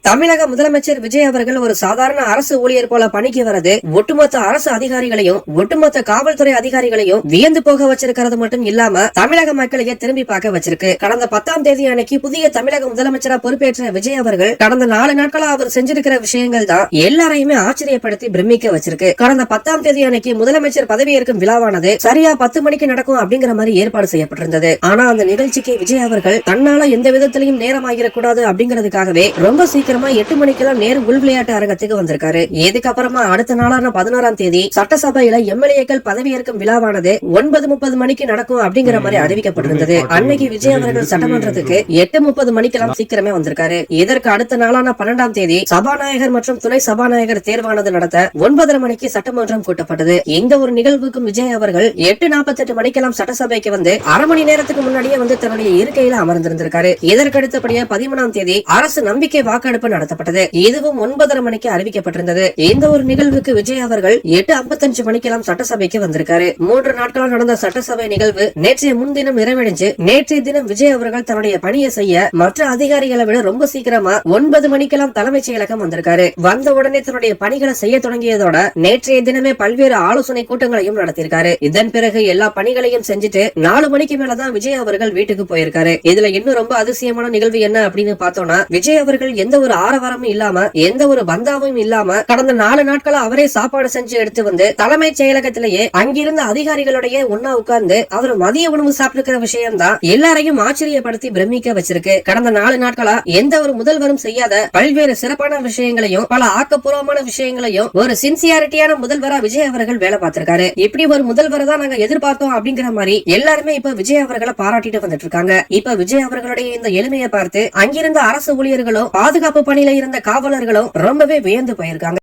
தமிழக முதலமைச்சர் விஜய் அவர்கள் ஒரு சாதாரண அரசு ஊழியர் போல பணிக்கு வரது ஒட்டுமொத்த அரசு அதிகாரிகளையும் ஒட்டுமொத்த காவல்துறை அதிகாரிகளையும் வியந்து போக வச்சிருக்கிறது மட்டும் இல்லாம தமிழக மக்களையே திரும்பி பார்க்க வச்சிருக்கு. கடந்த 10ஆம் தேதி அன்னைக்கு புதிய தமிழக முதலமைச்சரா பொறுப்பேற்ற விஜய் அவர்கள் கடந்த 4 நாட்களா அவர் செஞ்சிருக்கிற விஷயங்கள் தான் எல்லாரையுமே ஆச்சரியப்படுத்தி பிரமிக்க வச்சிருக்கு. கடந்த 10ஆம் தேதி அன்னைக்கு முதலமைச்சர் பதவியேற்கும் விழாவானது சரியா 10 மணிக்கு நடக்கும் அப்படிங்கிற மாதிரி ஏற்பாடு செய்யப்பட்டிருந்தது. ஆனா அந்த நிகழ்ச்சிக்கு விஜய் அவர்கள் தன்னால எந்த விதத்திலையும் நேரம் ஆகிடக்கூடாது அப்படிங்கிறதுக்காகவே ரொம்ப சீக்கிரம் 8 மணிக்கெல்லாம் நேரு உள் விளையாட்டு அரங்கத்துக்கு வந்திருக்காரு. இதுக்கப்புறமா அடுத்த நாளான 11ஆம் தேதி சட்டசபையில எம்எல்ஏக்கள் பதவியேற்கும் விழாவானது 9:30 மணிக்கு நடக்கும் அப்படிங்கிற மாதிரி அறிவிக்கப்பட்டிருந்தது. அன்னைக்கு விஜய் அவர்கள் சட்டமன்றத்துக்கு 8:30 மணிக்கெல்லாம் சீக்கிரமே வந்திருக்காரு. இதற்கு அடுத்த நாளான 12ஆம் தேதி சபாநாயகர் மற்றும் துணை சபாநாயகர் தேர்வானது நடத்த 9:30 மணிக்கு சட்டமன்றம் கூட்டப்பட்டது. இந்த ஒரு நிகழ்வுக்கும் விஜய் அவர்கள் 8:48 மணிக்கெல்லாம் சட்டசபைக்கு வந்து அரை மணி நேரத்துக்கு முன்னாடியே வந்து தன்னுடைய இருக்கையில அமர்ந்திருந்திருக்காரு. இதற்கு அடுத்தபடியா 13ஆம் தேதி அரசு நம்பிக்கை வாக்கெடுப்பு நடத்தப்பட்டது. இதுவும் 9:30 மணிக்கு அறிவிக்கப்பட்டிருந்தது. இந்த ஒரு நிகழ்வுக்கு விஜய் அவர்கள் 8:55 மணிக்கெல்லாம் சட்டசபைக்கு வந்திருக்காரு. 3 நாட்களா நடந்த சட்டசபை நிகழ்வு நேற்றைய முன்தினம் நிறைவடைஞ்சு நேற்றைய தினம் விஜய் அவர்கள் தன்னுடைய பணியை செய்ய மற்ற அதிகாரிகளை விட ரொம்ப சீக்கிரமா 9 மணிக்கெல்லாம் தலைமைச் செயலகம் வந்திருக்காரு. வந்த உடனே தன்னுடைய பணிகளை செய்ய தொடங்கியதோட நேற்றைய தினமே பல்வேறு ஆலோசனை கூட்டங்களையும் நடத்திருக்காரு. இதன் பிறகு எல்லா பணிகளையும் செஞ்சுட்டு 4 மணிக்கு மேலதான் விஜய் அவர்கள் வீட்டுக்கு போயிருக்காரு. இதுல இன்னும் ரொம்ப அதிசயமான நிகழ்வு என்ன அப்படின்னு பார்த்தோம்னா விஜய் அவர்கள் எந்த ஒரு ஆரவாரமும் இல்லாம எந்த ஒரு பந்தாவும் இல்லாம கடந்த 4 நாட்களா அவரே சாப்பாடு செஞ்சு எடுத்து வந்து தலைமைச் செயலகத்திலேயே அங்கிருந்த அதிகாரிகளுடைய ஒன்னா உட்கார்ந்து அவர் மதிய உணவு சாப்பிட்டுக்கிற விஷயம் தான் எல்லாரையும் ஆச்சரியப்படுத்தி பிரமிக்க வச்சிருக்கு. கடந்த 4 நாட்களா எந்த ஒரு முதல்வரும் செய்யாத பல்வேறு சிறப்பான விஷயங்களையும் பல ஆக்கப்பூர்வமான விஷயங்களையும் ஒரு சின்சியாரிட்டியான முதல்வரா விஜய் அவர்கள் வேலை பார்த்திருக்காரு. இப்படி ஒரு முதல்வரை தான் நாங்க எதிர்பார்த்தோம் அப்படிங்கிற மாதிரி எல்லாருமே இப்ப விஜய் அவர்களை பாராட்டிட்டு வந்துட்டு இருக்காங்க. இப்ப விஜய் அவர்களுடைய இந்த எளிமையை பார்த்து அங்கிருந்த அரசு ஊழியர்களும் பாதுகாப்பு பணியில இருந்த காவலர்களும் ரொம்பவே வியந்து போயிருக்காங்க.